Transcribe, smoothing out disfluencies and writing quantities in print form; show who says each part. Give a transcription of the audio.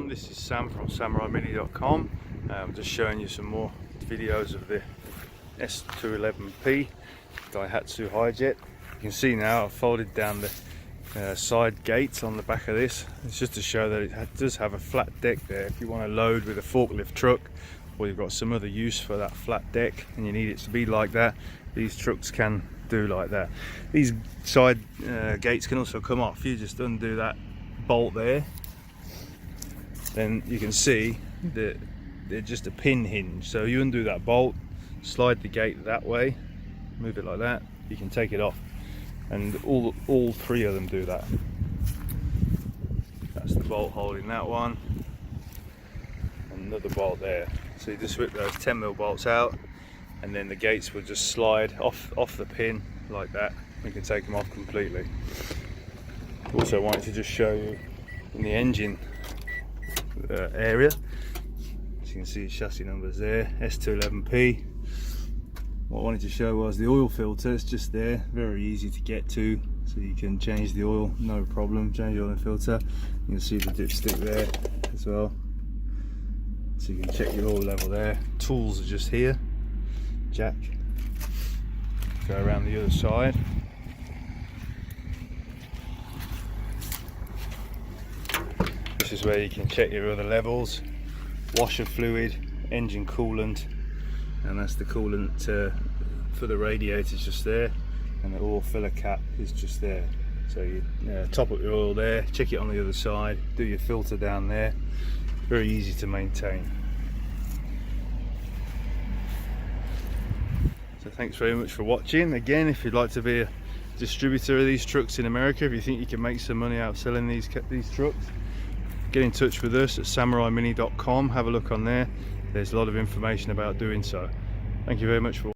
Speaker 1: everyone, this is Sam from 𝐦𝐨𝐬𝐿.com. I'm just showing you some more videos of the S211p Daihatsu Hijet. You can see now I've folded down the side gates on the back of this. It's just to show that it does have a flat deck there. If you want to load with a forklift truck, or you've got some other use for that flat deck and you need it to be like that, these trucks can do like that. These side gates can also come off. You just undo that bolt there, then you can see that they're just a pin hinge. So you undo that bolt, slide the gate that way, move it like that, you can take it off, and all three of them do that. That's the bolt holding that one, and another bolt there. So you just whip those 10mm bolts out, and then the gates will just slide off the pin like that. You can take them off completely. Also wanted to just show you in the engine area, as you can see chassis numbers there, S211p. What I wanted to show was the oil filter. It's just there, very easy to get to, so you can change the oil, no problem, change the oil and filter. You can see the dipstick there as well, so you can check your oil level there. Tools are just here, jack, go around the other side. This is where you can check your other levels, washer fluid, engine coolant, and that's the coolant for the radiator just there, and the oil filler cap is just there. So you top up your oil there, check it on the other side, do your filter down there. Very easy to maintain. So thanks very much for watching. Again, if you'd like to be a distributor of these trucks in America, if you think you can make some money out of selling these trucks, get in touch with us at 𝐦𝐨𝐿.com. Have a look on there. There's a lot of information about doing so. Thank you very much for